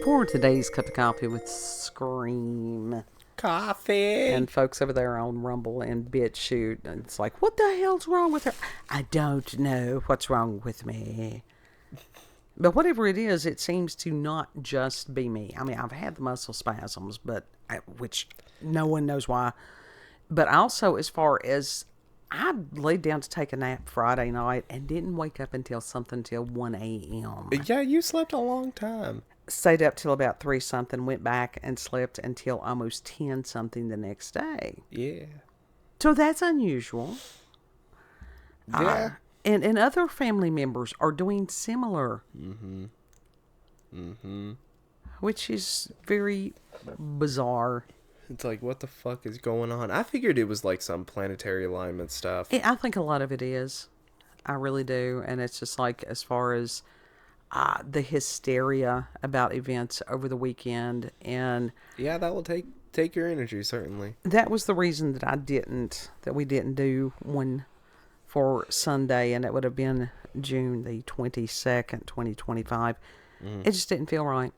for today's cup of coffee with Scream. Coffee. And folks over there on Rumble and BitChute, it's like, what the hell's wrong with her? I don't know what's wrong with me. But whatever it is, it seems to not just be me. I mean, I've had the muscle spasms, which no one knows why. But also, as far as I laid down to take a nap Friday night and didn't wake up until 1 a.m. Yeah, you slept a long time. Stayed up till about 3 something, went back and slept until almost 10 something the next day. Yeah. So that's unusual. Yeah. And other family members are doing similar. Which is very bizarre. It's like, what the fuck is going on? I figured it was like some planetary alignment stuff. I think a lot of it is. I really do. And it's just like, as far as the hysteria about events over the weekend. And yeah, that will take your energy, certainly. That was the reason that we didn't do one for Sunday, and it would have been June the 22nd, 2025. It just didn't feel right.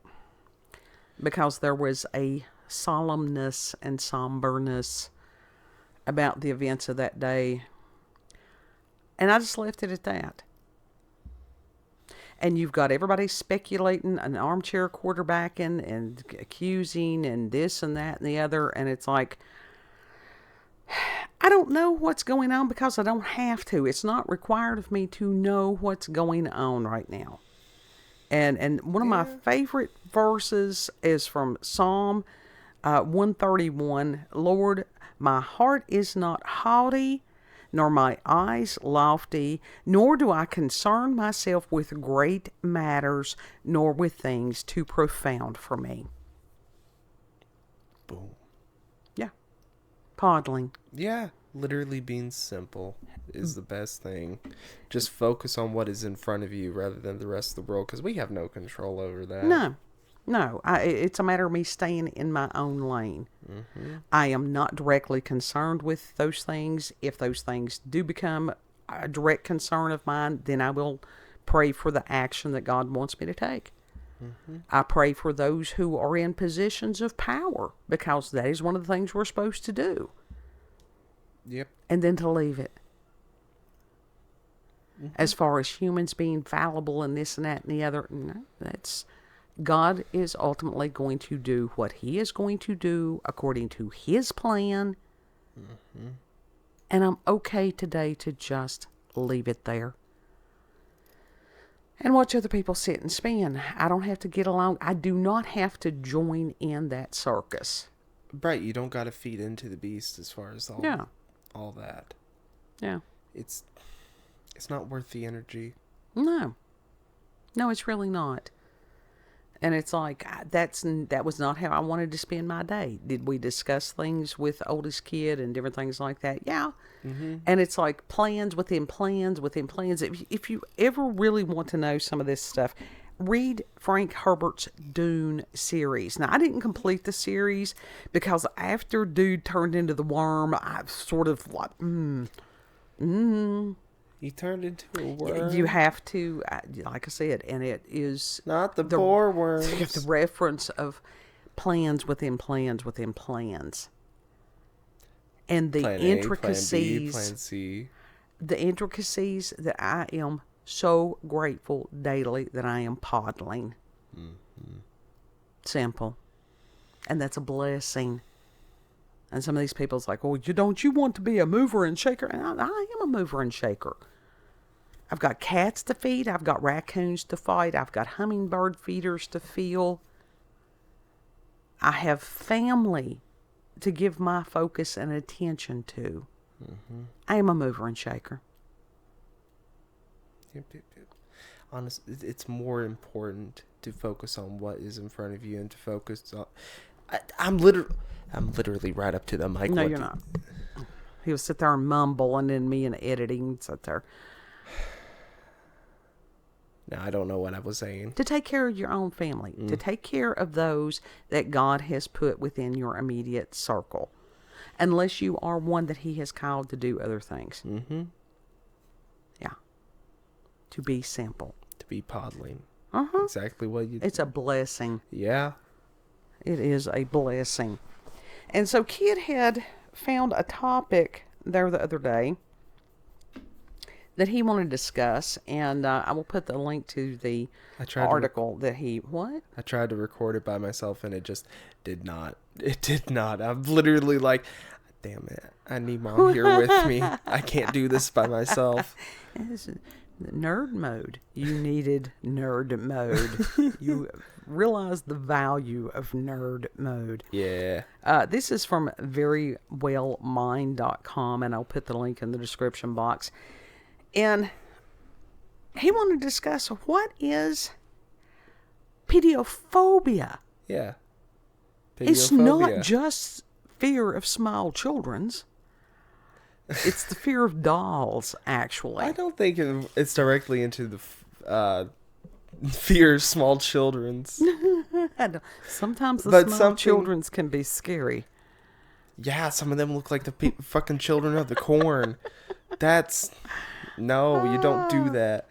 Because there was a solemnness and somberness about the events of that day. And I just left it at that. And you've got everybody speculating, an armchair quarterbacking and accusing and this and that and the other. And it's like, I don't know what's going on because I don't have to. It's not required of me to know what's going on right now. And one of my favorite verses is from Psalm 131. Lord, my heart is not haughty, nor my eyes lofty, nor do I concern myself with great matters, nor with things too profound for me. Boom. Yeah. Podling. Yeah. Literally being simple is the best thing. Just focus on what is in front of you rather than the rest of the world, because we have no control over that. No. It's a matter of me staying in my own lane. I am not directly concerned with those things. If those things do become a direct concern of mine, then I will pray for the action that God wants me to take. I pray for those who are in positions of power, because that is one of the things we're supposed to do. Yep. And then to leave it. As far as humans being fallible and this and that and the other, no, that's... God is ultimately going to do what he is going to do according to his plan. And I'm okay today to just leave it there. And watch other people sit and spin. I don't have to get along. I do not have to join in that circus. Right, you don't got to feed into the beast as far as all that. Yeah. It's not worth the energy. No, it's really not. And it's like, that was not how I wanted to spend my day. Did we discuss things with oldest kid and different things like that? Yeah. And it's like plans within plans within plans. If you ever really want to know some of this stuff, read Frank Herbert's Dune series. Now, I didn't complete the series because after Dude turned into the worm, I sort of like, He turned into a worm. You have to, like I said, and it is... Not the boar worms. The reference of plans within plans within plans. And the plan intricacies... A, plan B, plan C. The intricacies that I am so grateful daily that I am podling. Simple. And that's a blessing. And some of these people's like, well, don't you want to be a mover and shaker? And I am a mover and shaker. I've got cats to feed. I've got raccoons to fight. I've got hummingbird feeders to fill. I have family to give my focus and attention to. I am a mover and shaker. Yep. Honestly, it's more important to focus on what is in front of you and to focus on... I'm literally right up to the mic. No, you're not. He would sit there and mumble, and then me and editing sit there. No, I don't know what I was saying. To take care of your own family. To take care of those that God has put within your immediate circle. Unless you are one that he has called to do other things. Yeah. To be simple. To be podling. exactly what you... It's a blessing. Yeah. It is a blessing. And so Kid had found a topic there the other day that he wanted to discuss, and I will put the link to the article that he... What? I tried to record it by myself, and it just did not. It did not. I'm literally like, damn it, I need Mom here with me. I can't do this by myself. It's nerd mode. You needed nerd mode. You realize the value of nerd mode. Yeah. This is from verywellmind.com, and I'll put the link in the description box. And he wanted to discuss what is pediophobia. Yeah. It's not just fear of small children's. It's the fear of dolls, actually. I don't think it's directly into the fear of small children's. Sometimes the small children's can be scary. Yeah, some of them look like the fucking children of the corn. No, you don't do that.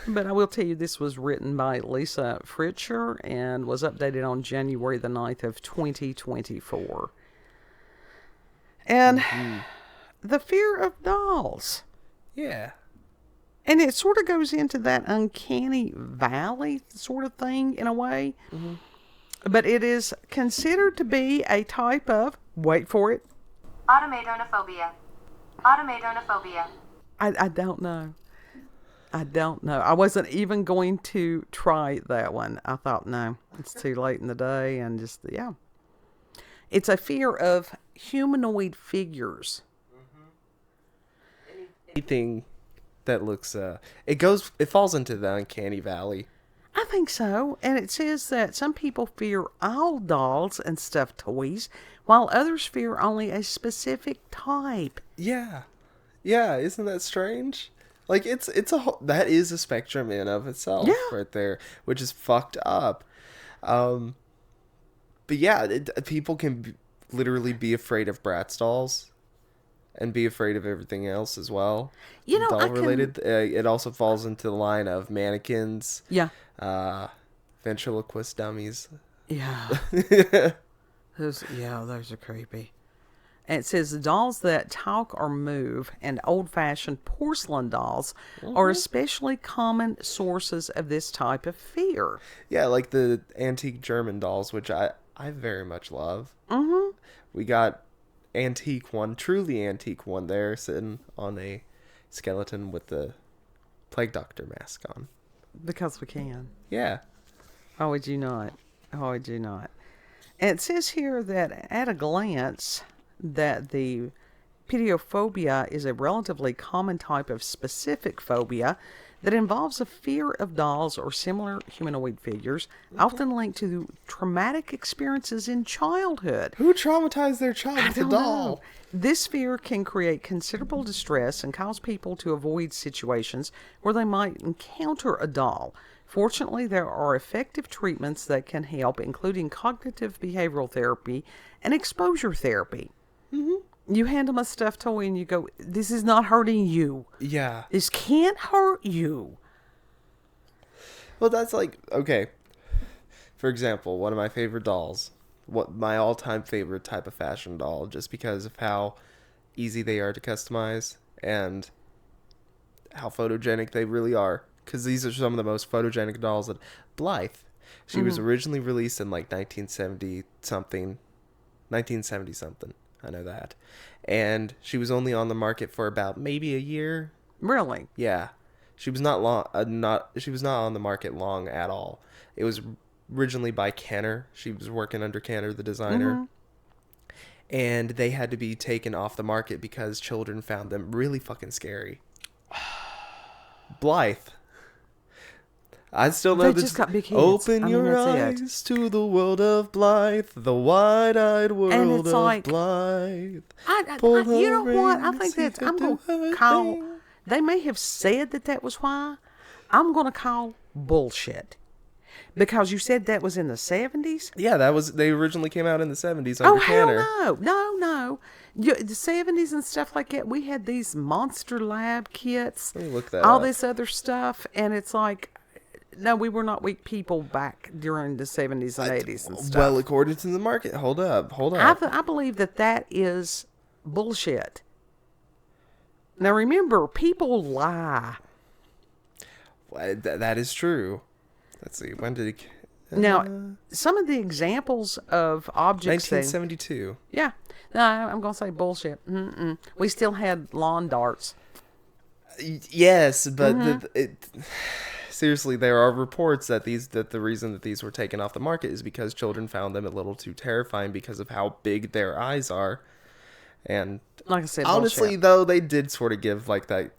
But I will tell you, this was written by Lisa Fritscher and was updated on January the 9th of 2024. And the fear of dolls. Yeah. And it sort of goes into that uncanny valley sort of thing in a way. Mm-hmm. But it is considered to be a type of, wait for it, automadonophobia. Automadonophobia. I don't know. I don't know. I wasn't even going to try that one. I thought, no, it's too late in the day. And just, yeah. It's a fear of humanoid figures. Anything that looks, it falls into the uncanny valley. I think so. And it says that some people fear all dolls and stuffed toys, while others fear only a specific type. Yeah. Yeah, isn't that strange? Like, that is a spectrum in of itself, right there, which is fucked up. But yeah, people can literally be afraid of Bratz dolls and be afraid of everything else as well. You know, doll-related. It also falls into the line of mannequins. Yeah. Ventriloquist dummies. Yeah. Those are creepy. And it says dolls that talk or move and old-fashioned porcelain dolls are especially common sources of this type of fear. Yeah, like the antique German dolls, which I very much love. Mm-hmm. We got truly antique one there, sitting on a skeleton with the plague doctor mask on. Because we can. Yeah. How would you not? How would you not? And it says here that at a glance that the pediophobia is a relatively common type of specific phobia that involves a fear of dolls or similar humanoid figures, often linked to traumatic experiences in childhood. Who traumatized their child with a doll? Know. This fear can create considerable distress and cause people to avoid situations where they might encounter a doll. Fortunately, there are effective treatments that can help, including cognitive behavioral therapy and exposure therapy. Mm-hmm. You hand them a stuffed toy and you go, this is not hurting you. Yeah. This can't hurt you. Well, that's like, okay. For example, one of my favorite dolls, my all-time favorite type of fashion doll, just because of how easy they are to customize and how photogenic they really are. Because these are some of the most photogenic dolls. Blythe. She was originally released in like 1970 something. I know that. And she was only on the market for about maybe a year. Really? Yeah. She was not she was not on the market long at all. It was originally by Kenner. She was working under Kenner, the designer. Mm-hmm. And they had to be taken off the market because children found them really fucking scary. Blythe. I still know this. Open your eyes to the world of Blythe, the wide-eyed world of like, Blythe. You know what? I think that's. I'm going to call. They may have said that was why. I'm going to call bullshit. Because you said that was in the 70s? Yeah, they originally came out in the 70s under Kenner. Oh, hell no. The 70s and stuff like that, we had these Monster Lab kits. Let me look that all up. This other stuff, and it's like, No, we were not weak people back during the 70s and 80s and stuff. Well, according to the market, hold up. I believe that is bullshit. Now remember, people lie. That is true. Let's see. When did it? Now, some of the examples of objects. 1972. Yeah. No, I'm going to say bullshit. We still had lawn darts. Yes, but seriously, there are reports that the reason that these were taken off the market is because children found them a little too terrifying because of how big their eyes are. And like I said, honestly, bullshit. though, they did sort of give like that.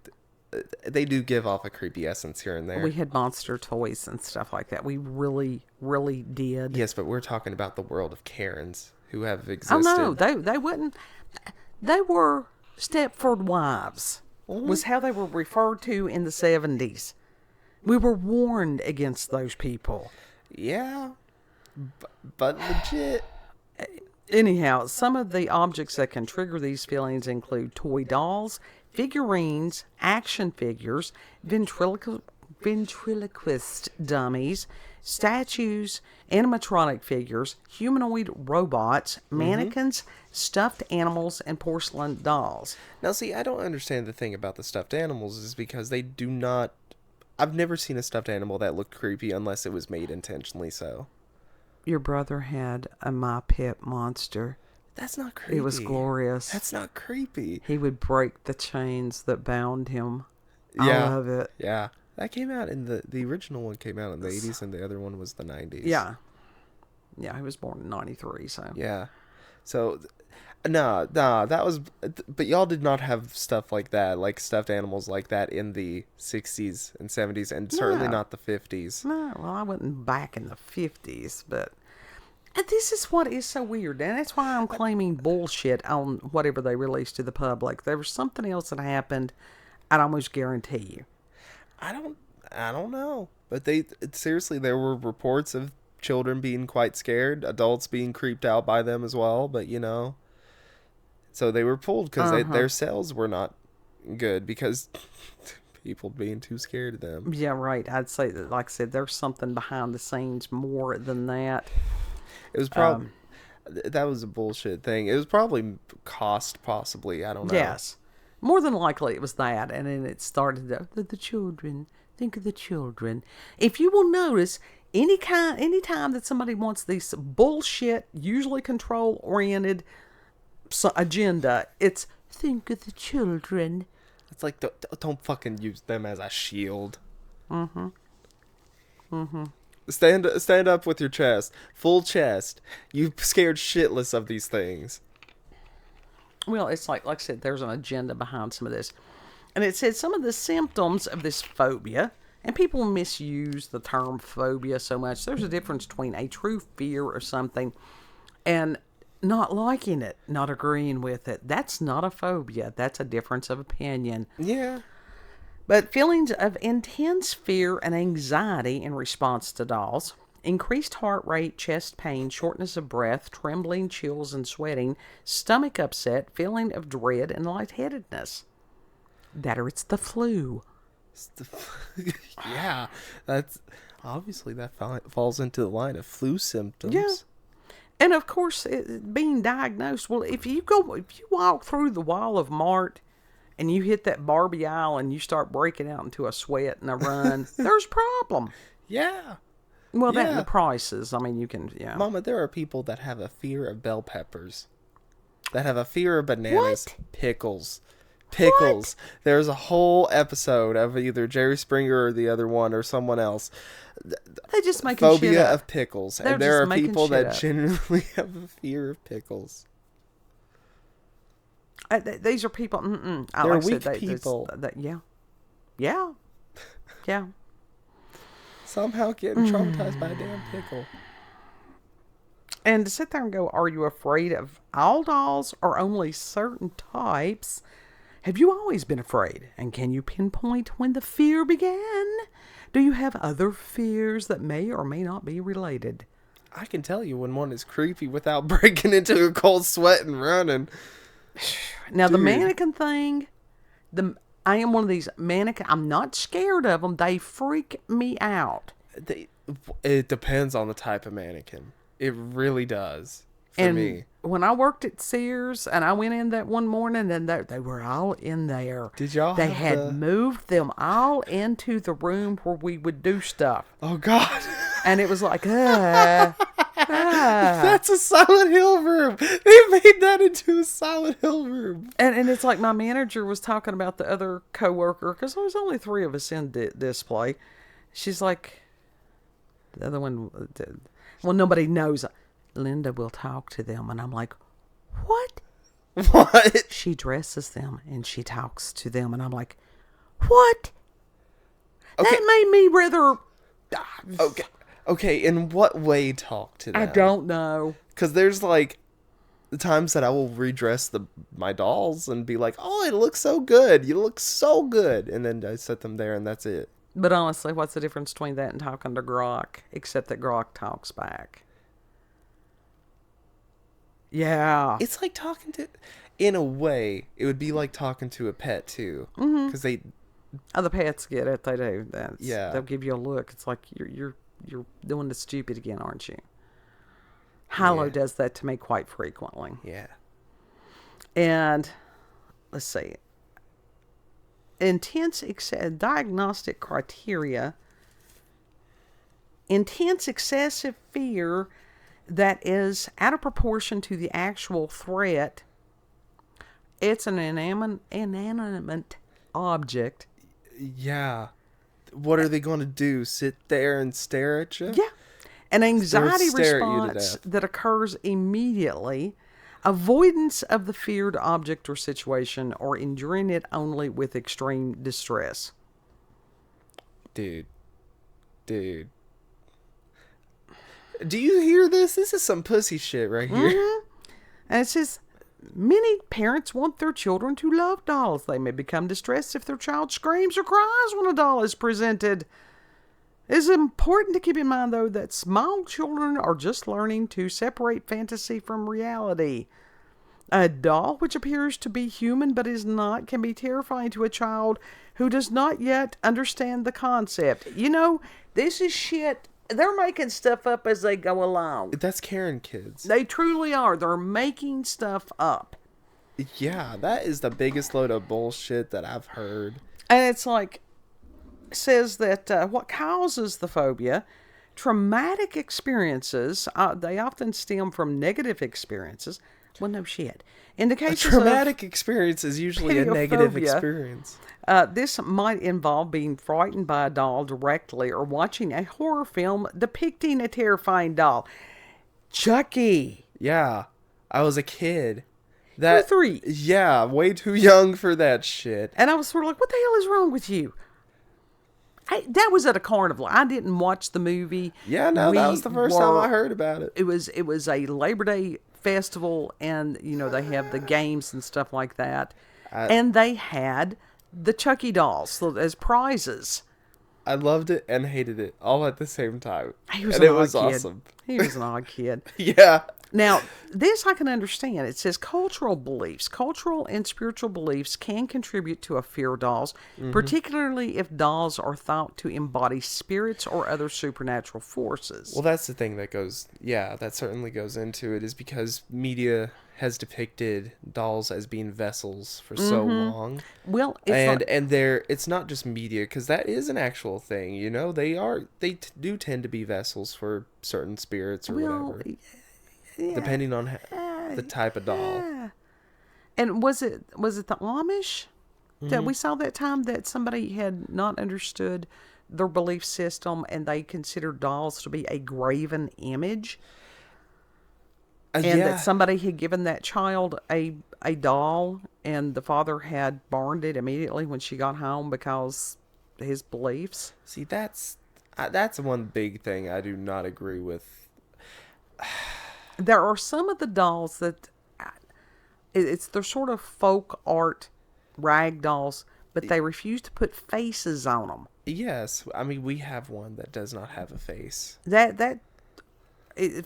They do give off a creepy essence here and there. We had monster toys and stuff like that. We really, really did. Yes, but we're talking about the world of Karens who have existed. Oh no, they wouldn't. They were Stepford wives. Was how they were referred to in the 70s. We were warned against those people. Yeah, but legit. Anyhow, some of the objects that can trigger these feelings include toy dolls, figurines, action figures, ventriloquist dummies, statues, animatronic figures, humanoid robots, mannequins, stuffed animals, and porcelain dolls. Now, see, I don't understand the thing about the stuffed animals is because they do not... I've never seen a stuffed animal that looked creepy unless it was made intentionally so. Your brother had a My Pet monster. That's not creepy. It was glorious. That's not creepy. He would break the chains that bound him. Yeah. I love it. Yeah. That came out in the original one came out in the 80s and the other one was the 90s. Yeah. Yeah, he was born in 93, so. Yeah. So, nah, that was... But y'all did not have stuff like that, like stuffed animals like that in the 60s and 70s, and certainly not the 50s. No, well, I wasn't back in the 50s, but... And this is what is so weird, and that's why I'm claiming bullshit on whatever they released to the public. There was something else that happened, I'd almost guarantee you. I don't know. But seriously, there were reports of children being quite scared, adults being creeped out by them as well, but so they were pulled because their sales were not good because people being too scared of them. Yeah, right. I'd say that, like I said, there's something behind the scenes more than that. It was probably that was a bullshit thing. It was probably cost, possibly. I don't know. Yes, more than likely it was that, and then it started the children. Think of the children. If you will notice, anytime that somebody wants this bullshit, usually control-oriented agenda, it's think of the children. It's like don't fucking use them as a shield. Stand up with your chest, full chest. You scared shitless of these things. Well, it's like I said, there's an agenda behind some of this. And it said some of the symptoms of this phobia, and people misuse the term phobia so much. There's a difference between a true fear of something and not liking it, not agreeing with it. That's not a phobia. That's a difference of opinion. Yeah. But feelings of intense fear and anxiety in response to dolls, increased heart rate, chest pain, shortness of breath, trembling, chills, and sweating, stomach upset, feeling of dread, and lightheadedness. That or it's the flu. Yeah, that's obviously that falls into the line of flu symptoms. Yeah. And of course, being diagnosed, well, if you walk through the wall of Mart and you hit that Barbie aisle and you start breaking out into a sweat and a run, there's a problem. Yeah. Well, that and the prices. I mean, you can, Mama, there are people that have a fear of bell peppers. That have a fear of bananas. What? Pickles. What? There's a whole episode of either Jerry Springer or the other one or someone else. They just making shit Phobia up. of pickles. They're and there are just making people shit that up. genuinely have a fear of pickles. These are people. They're weak people. Yeah. Somehow getting traumatized by a damn pickle. And to sit there and go, are you afraid of all dolls or only certain types? Have you always been afraid? And can you pinpoint when the fear began? Do you have other fears that may or may not be related? I can tell you when one is creepy without breaking into a cold sweat and running. Now, the mannequin thing, I am one of these mannequin. I'm not scared of them. They freak me out. It depends on the type of mannequin. It really does for And me. when I worked at Sears and I went in that one morning and they were all in there. Did y'all They have had moved them all into the room where we would do stuff. Oh, God. And it was like, That's a Silent Hill room. They made that into a Silent Hill room. And it's like my manager was talking about the other coworker, because there was only 3 of us in display. She's like, the other one, well, nobody knows. Linda will talk to them. And I'm like, what? What? She dresses them and she talks to them. And I'm like, what? Okay. That made me rather... Okay. Okay, in what way talk to them? I don't know. Because there's like the times that I will redress my dolls and be like, oh, it looks so good. You look so good. And then I set them there and that's it. But honestly, what's the difference between that and talking to Grok? Except that Grok talks back. Yeah. It's like talking to, in a way, it would be like talking to a pet too. Because they... Other pets get it. They do. Yeah. They'll give you a look. It's like, you're doing the stupid again, aren't you? Hilo does that to me quite frequently. Yeah. And let's see. Diagnostic criteria. Intense excessive fear that is out of proportion to the actual threat. It's an inanimate object. Yeah. What are they going to do? Sit there and stare at you? Yeah. An anxiety stare at you to response death. that occurs immediately. Avoidance of the feared object or situation, or enduring it only with extreme distress. Dude. Do you hear this? This is some pussy shit right here. Mm-hmm. And it says, many parents want their children to love dolls. They may become distressed if their child screams or cries when a doll is presented. It's important to keep in mind, though, that small children are just learning to separate fantasy from reality. A doll, which appears to be human but is not, can be terrifying to a child who does not yet understand the concept. You know, this is shit. They're making stuff up as they go along. That's Karen kids. They truly are. They're making stuff up. Yeah, that is the biggest load of bullshit that I've heard. And it's like, says that what causes the phobia, traumatic experiences, they often stem from negative experiences. Well, no shit. In the case A traumatic experience is usually a negative pediophobia, experience. This might involve being frightened by a doll directly or watching a horror film depicting a terrifying doll. Chucky. Yeah, I was a kid. You're 3. Yeah, way too young for that shit. And I was sort of like, what the hell is wrong with you? That was at a carnival. I didn't watch the movie. Yeah, no, that was the first time I heard about it. It was a Labor Day festival, and you know they have the games and stuff like that, and they had the Chucky dolls as prizes. I loved it and hated it all at the same time. He was and an it was odd kid. awesome. He was an odd kid. Yeah. Now, this I can understand. It says cultural beliefs. Cultural and spiritual beliefs can contribute to a fear of dolls, particularly if dolls are thought to embody spirits or other supernatural forces. Well, that's the thing that that certainly goes into it, is because media has depicted dolls as being vessels for so long. Well, it's not just media, because that is an actual thing. You know, they do tend to be vessels for certain spirits or whatever. Yeah, depending on the type of doll. Yeah. And was it the Amish that we saw that time that somebody had not understood their belief system and they considered dolls to be a graven image? And that somebody had given that child a doll and the father had burned it immediately when she got home because his beliefs. See, that's one big thing I do not agree with. There are some of the dolls that they're sort of folk art rag dolls, but they refuse to put faces on them. Yes, I mean, we have one that does not have a face.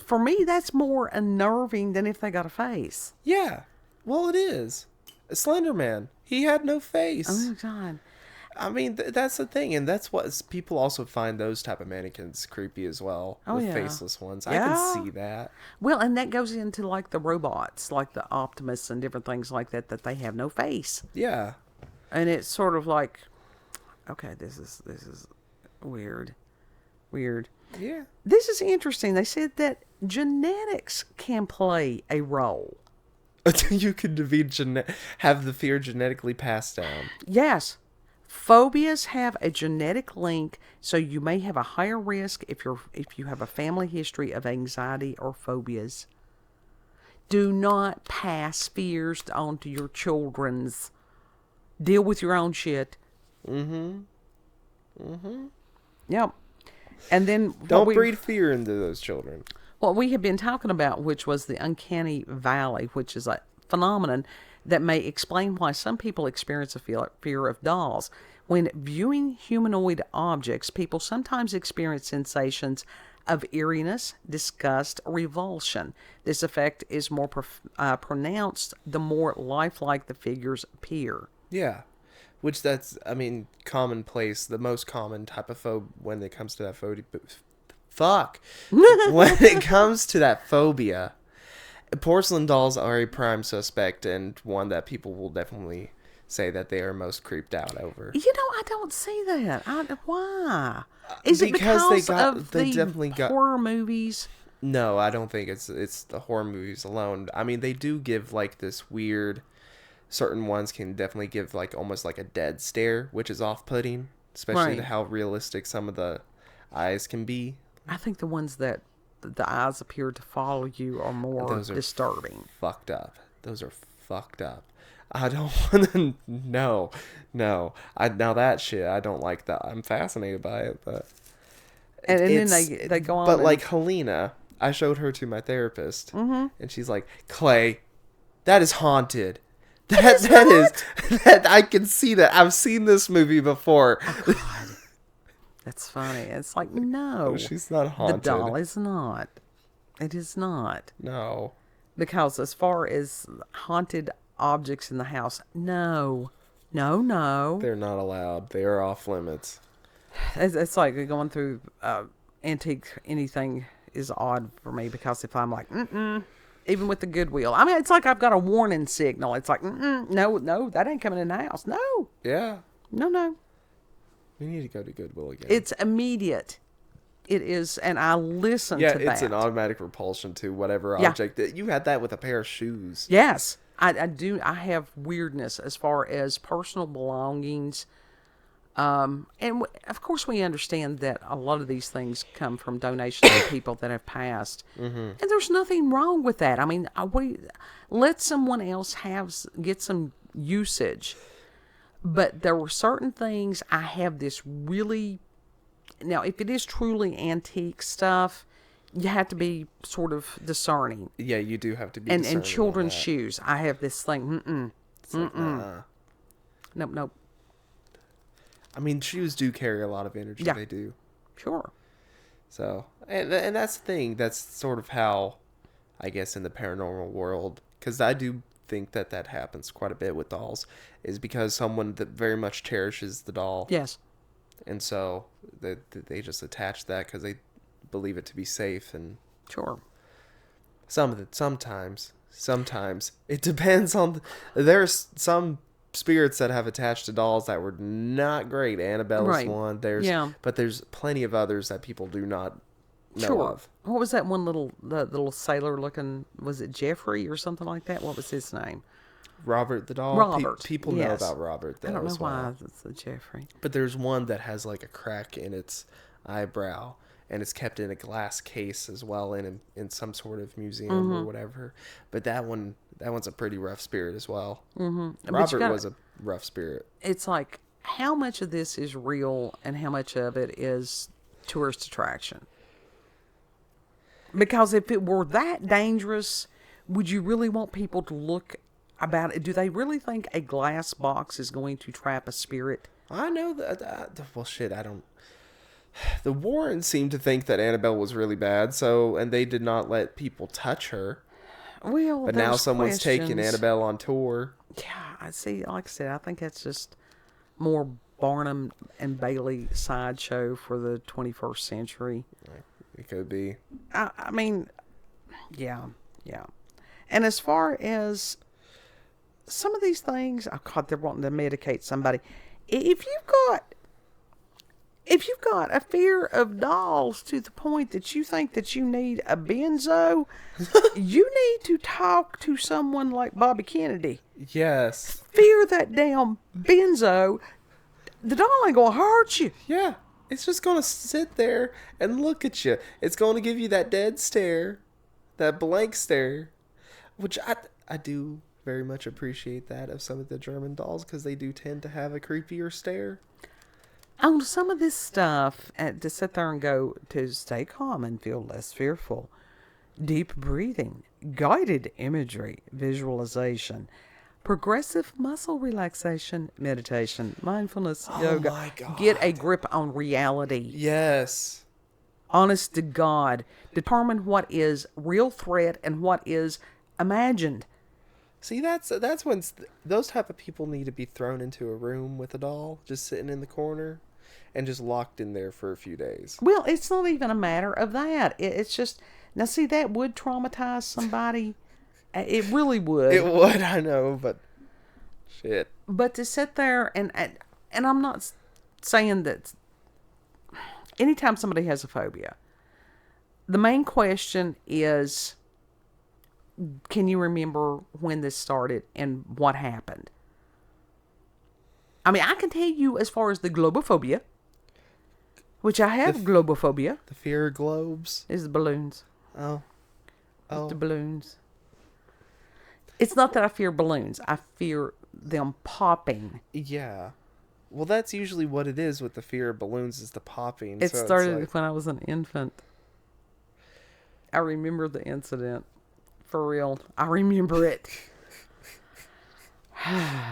For me, that's more unnerving than if they got a face. Yeah, well, it is. Slender Man, he had no face. Oh, God. I mean, that's the thing, and that's what people also find those type of mannequins creepy as well. Oh, with yeah. faceless ones. I Yeah. can see that. Well, and that goes into like the robots, like the Optimus and different things like that they have no face. Yeah. And it's sort of like, okay, this is weird. Weird. Yeah. This is interesting. They said that genetics can play a role. You could have the fear genetically passed down. Yes. Phobias have a genetic link, so you may have a higher risk if you have a family history of anxiety or phobias. Do not pass fears on to your children's. Deal with your own shit. Mm-hmm. Yep. And then Don't breed fear into those children. what we have been talking about, which was the uncanny valley, which is a phenomenon that may explain why some people experience a fear of dolls. When viewing humanoid objects, people sometimes experience sensations of eeriness, disgust, or revulsion. This effect is more pronounced the more lifelike the figures appear. Yeah. Which that's, I mean, commonplace, the most common type of phobia when it comes to that phobia. Fuck. When it comes to that phobia, porcelain dolls are a prime suspect and one that people will definitely say that they are most creeped out over. You know, I don't see that. Why? Is it because of they the definitely got horror movies? No, I don't think it's the horror movies alone. I mean, they do give like this weird. Certain ones can definitely give like almost like a dead stare, which is off-putting, especially Right. how realistic some of the eyes can be. I think the ones that the eyes appear to follow you are more Those are disturbing. Fucked up. Those are fucked up. I don't want to. No. Now that shit, I don't like that. I'm fascinated by it, but. And then they go on. But and- like Helena, I showed her to my therapist, and she's like, "Clay, that is haunted. That I can see that. I've seen this movie before." God, that's funny. It's like, no, She's not haunted. the doll is not. It is not. No. Because as far as haunted objects in the house, no. They're not allowed. They are off limits. It's like going through antique anything is odd for me, because if I'm like, even with the Goodwill, I mean, it's like I've got a warning signal. It's like, no, that ain't coming in the house. No. Yeah. No. We need to go to Goodwill again. It's immediate. It is, and I listen to that. Yeah, it's an automatic repulsion to whatever Yeah. object. You had that with a pair of shoes. Yes, I do. I have weirdness as far as personal belongings. And of course we understand that a lot of these things come from donations of people that have passed. And there's nothing wrong with that. I mean, we let someone else get some usage. But there were certain things I have this really... Now, if it is truly antique stuff, you have to be sort of discerning. Yeah, you do have to be And discerning on children's that. shoes, I have this thing. It's like, Nope. I mean, shoes do carry a lot of energy. Yeah. They do. Sure. So, and that's the thing. That's sort of how, I guess, in the paranormal world, because I do think that happens quite a bit with dolls, is because someone that very much cherishes the doll. Yes. And so they just attach that because they believe it to be safe. And Sure. sometimes it depends on. There's some spirits that have attached to dolls that were not great. Annabelle's Right. one. Yeah. But there's plenty of others that people do not know Sure. of. What was that one the little sailor looking? Was it Jeffrey or something like that? What was his name? Robert the doll. Robert, People know yes. about Robert though. I don't know as well. why it's the Jeffrey. But there's one that has like a crack in its eyebrow, and it's kept in a glass case as well, in some sort of museum or whatever. But that one's a pretty rough spirit as well. Mm-hmm. Robert was a rough spirit. It's like, how much of this is real and how much of it is tourist attraction? Because if it were that dangerous, would you really want people to look about it? Do they really think a glass box is going to trap a spirit? I know that. Well, shit, I don't. The Warrens seem to think that Annabelle was really bad, and they did not let people touch her. Well, But now there's someone's taking questions. Annabelle on tour. Yeah, I see. Like I said, I think that's just more Barnum and Bailey sideshow for the 21st century. It could be. I mean, yeah. And as far as some of these things, oh God, they're wanting to medicate somebody. If you've got a fear of dolls to the point that you think that you need a benzo, you need to talk to someone like Bobby Kennedy. Yes. Fear that damn benzo. The doll ain't gonna hurt you. Yeah. It's just going to sit there and look at you. It's going to give you that dead stare, that blank stare, which I do very much appreciate that of some of the German dolls, because they do tend to have a creepier stare. On some of this stuff, to sit there and go, to stay calm and feel less fearful, deep breathing, guided imagery, visualization, progressive muscle relaxation, meditation, mindfulness, yoga. My God. Get a grip on reality. Yes. Honest to God. Determine what is real threat and what is imagined. See, that's when those type of people need to be thrown into a room with a doll, just sitting in the corner, and just locked in there for a few days. Well, it's not even a matter of that. It's just, now see, that would traumatize somebody. It really would. It would, I know, but shit. But to sit there and I'm not saying that anytime somebody has a phobia, the main question is, can you remember when this started and what happened? I mean, I can tell you as far as the globophobia, which I have globophobia. The fear of globes. Is the balloons. Oh. The balloons. It's not that I fear balloons. I fear them popping. Yeah. Well, that's usually what it is with the fear of balloons, is the popping. It so started when I was an infant. I remember the incident. For real. I remember it.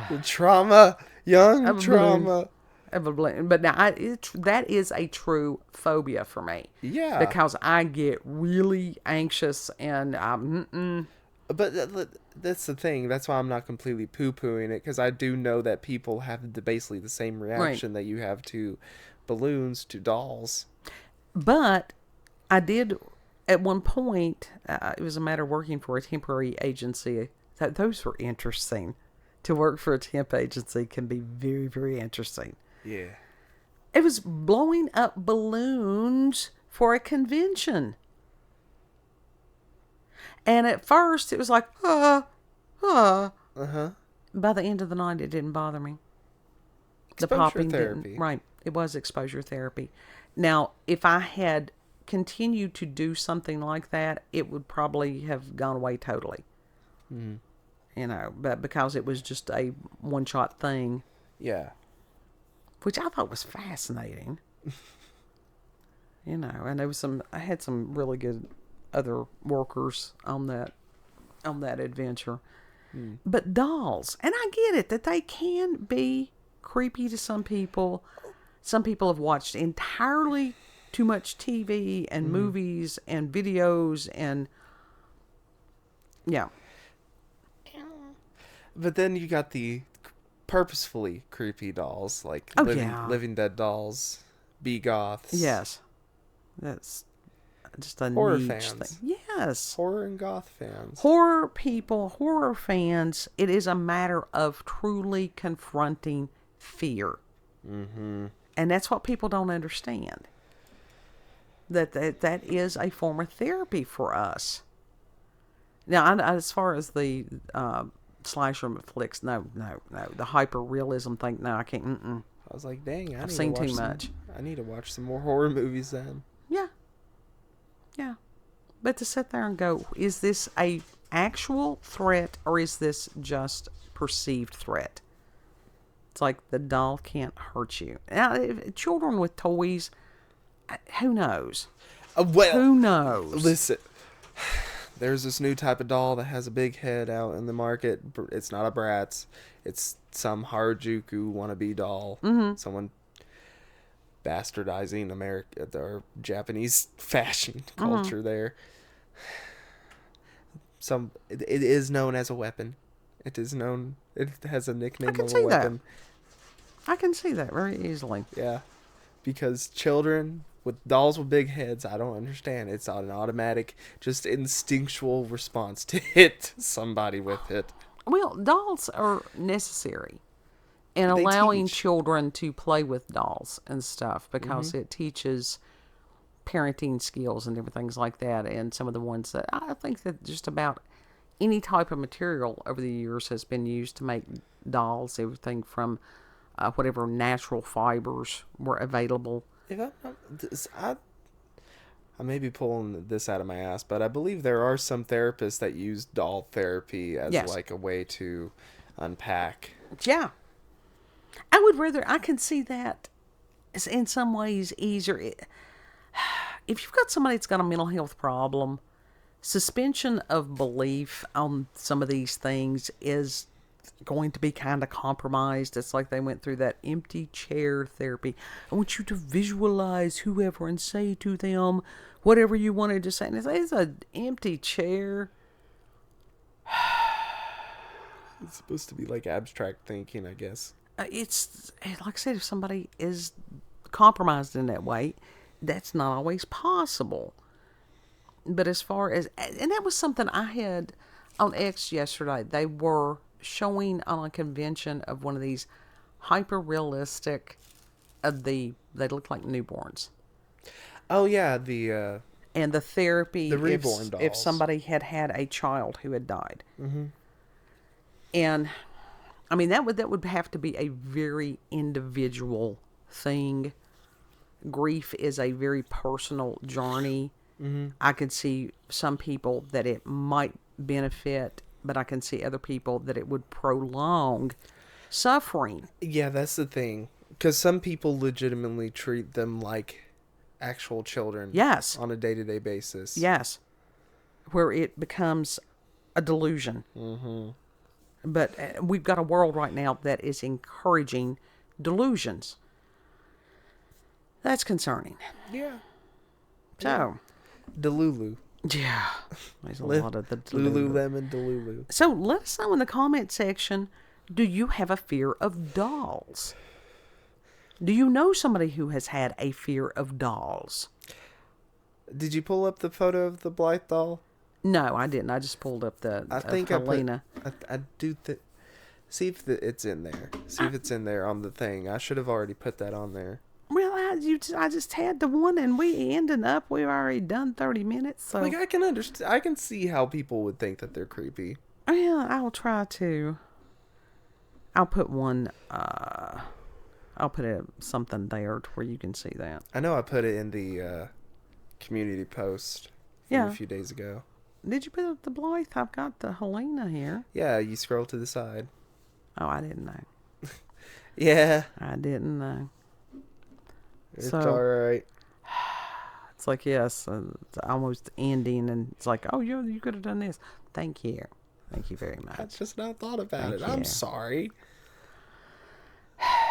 the trauma. Young trauma. Of a balloon. But now, that is a true phobia for me. Yeah. Because I get really anxious and But that's the thing. That's why I'm not completely poo-pooing it, because I do know that people have basically the same reaction that you have to balloons, to dolls. But I did, at one point, it was a matter of working for a temporary agency. Those were interesting. To work for a temp agency can be very, very interesting. Yeah. It was blowing up balloons for a convention. And at first, it was like, Uh-huh. By the end of the night, it didn't bother me. Exposure The popping therapy. didn't. Right. It was exposure therapy. Now, if I had continued to do something like that, it would probably have gone away totally. Mm. You know, but because it was just a one-shot thing. Yeah. Which I thought was fascinating. You know, and there was I had some really good other workers on that adventure. Mm. But dolls, and I get it that they can be creepy to some people. Some people have watched entirely too much TV and movies and videos and yeah. But then you got the purposefully creepy dolls, like Living Dead dolls, B-goths. Yes. That's just a horror niche fans. thing. Yes. Horror and goth fans. Horror people, horror fans, it is a matter of truly confronting fear. Mm-hmm. And that's what people don't understand. That is a form of therapy for us. Now, as far as the slasher flicks, no. The hyper-realism thing, no, I can't. I was like, dang, I've seen too much. I need to watch some more horror movies then. Yeah. But to sit there and go, is this a actual threat or is this just perceived threat? It's like the doll can't hurt you. Now, children with toys, who knows? Who knows? Listen, there's this new type of doll that has a big head out in the market. It's not a Bratz. It's some Harajuku wannabe doll. Mm-hmm. Someone bastardizing America or Japanese fashion culture there. It is known as a weapon. It is known. It has a nickname of a weapon. I can see that very easily. Yeah. Because children with dolls with big heads, I don't understand. It's an automatic, just instinctual response to hit somebody with it. Well, dolls are necessary in They allowing teach. children to play with dolls and stuff because it teaches parenting skills and different things like that. And some of the ones that I think that just about any type of material over the years has been used to make dolls, everything from whatever natural fibers were available. If I may be pulling this out of my ass, but I believe there are some therapists that use doll therapy as Yes. like a way to unpack. Yeah. I can see that as in some ways easier. If you've got somebody that's got a mental health problem, suspension of belief on some of these things is going to be kind of compromised. It's like they went through that empty chair therapy. I want you to visualize whoever and say to them whatever you wanted to say. And it's an empty chair. It's supposed to be like abstract thinking, I guess. It's like I said, if somebody is compromised in that way, that's not always possible. But as far as, and that was something I had on X yesterday. They were showing on a convention of one of these hyper realistic they look like newborns. Oh yeah, And the therapy, the reborn if dolls. somebody had a child who had died. Mm-hmm. And I mean, that would have to be a very individual thing. Grief is a very personal journey. Mm-hmm. I could see some people that it might benefit, but I can see other people that it would prolong suffering. Yeah, that's the thing. Because some people legitimately treat them like actual children. Yes. On a day-to-day basis. Yes. Where it becomes a delusion. Mm-hmm. But we've got a world right now that is encouraging delusions. That's concerning. Yeah. So. Delulu. Yeah. There's a lot of the Delulu. Lululemon Delulu. So let us know in the comment section, do you have a fear of dolls? Do you know somebody who has had a fear of dolls? Did you pull up the photo of the Blythe doll? No, I didn't. I just pulled up I think Helena. I do see if it's in there. See if it's in there on the thing. I should have already put that on there. Well, I just had the one, and we ended up. We've already done 30 minutes. So Like I can understand. I can see how people would think that they're creepy. yeah, I'll try to. I'll put one. I'll put something there to where you can see that. I know I put it in the community post from Yeah. a few days ago. Did you put up the Blythe? I've got the Helena here. Yeah, you scroll to the side. Oh, I didn't know. Yeah, I didn't know. it's So- all right. It's like, yes, it's almost ending, and it's like, oh, you could have done this. Thank you. Thank you very I much. just not thought about Thank it. I'm you. sorry.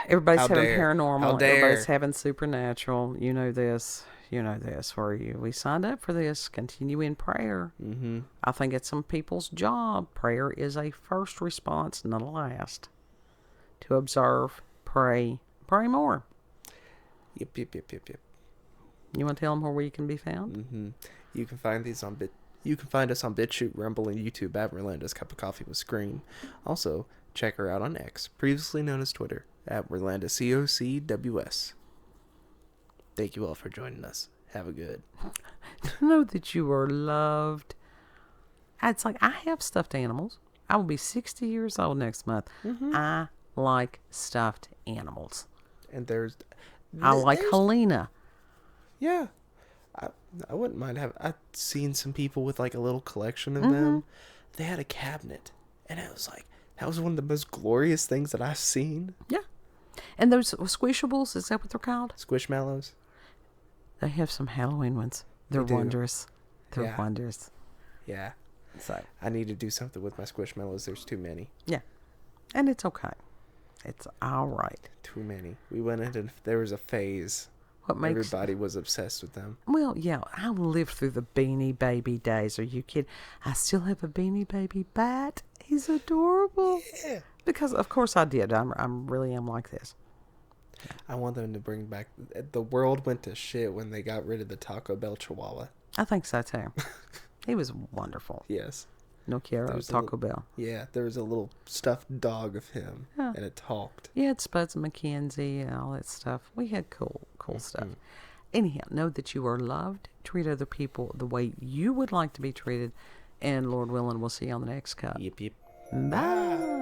Everybody's How having dare. paranormal. How dare. Everybody's having supernatural. You know this. You know this. We signed up for this. Continue in prayer. Mm-hmm. I think it's some people's job. Prayer is a first response, not a last. To observe, pray more. Yep. You want to tell them where you can be found? Mm-hmm. You can find these on You can find us on BitChute, Rumble, and YouTube at Rolanda's Cup of Coffee with Scream. Also, check her out on X, previously known as Twitter, at Rolanda COCWS. Thank you all for joining us. Have a good. Know that you are loved. It's like, I have stuffed animals. I will be 60 years old next month. Mm-hmm. I like stuffed animals. And there's... I like Helena. Yeah. I wouldn't mind having... I've seen some people with like a little collection of Mm-hmm. them. They had a cabinet. And it was like... That was one of the most glorious things that I've seen. Yeah. And those squishables, is that what they're called? Squishmallows. They have some Halloween ones. They're They do. wondrous. They're Yeah. wondrous. Yeah. So, I need to do something with my Squishmallows. There's too many. yeah. And it's okay. It's all right. Too many. We went in and there was a phase. What makes... Everybody was obsessed with them. Well, yeah, I lived through the Beanie Baby days. Are you kidding? I still have a Beanie Baby bat. He's adorable. Yeah. Because, of course, I did. I really am like this. I want them to bring back. The world went to shit when they got rid of the Taco Bell Chihuahua. I think so too. He was wonderful. Yes. No quiero Taco Bell. Yeah, there was a little stuffed dog of him, and it talked. Yeah, it's Spuds and McKenzie and all that stuff. We had cool stuff. Anyhow, know that you are loved. Treat other people the way you would like to be treated. And Lord willing, we'll see you on the next cup. Yep, yep. Bye.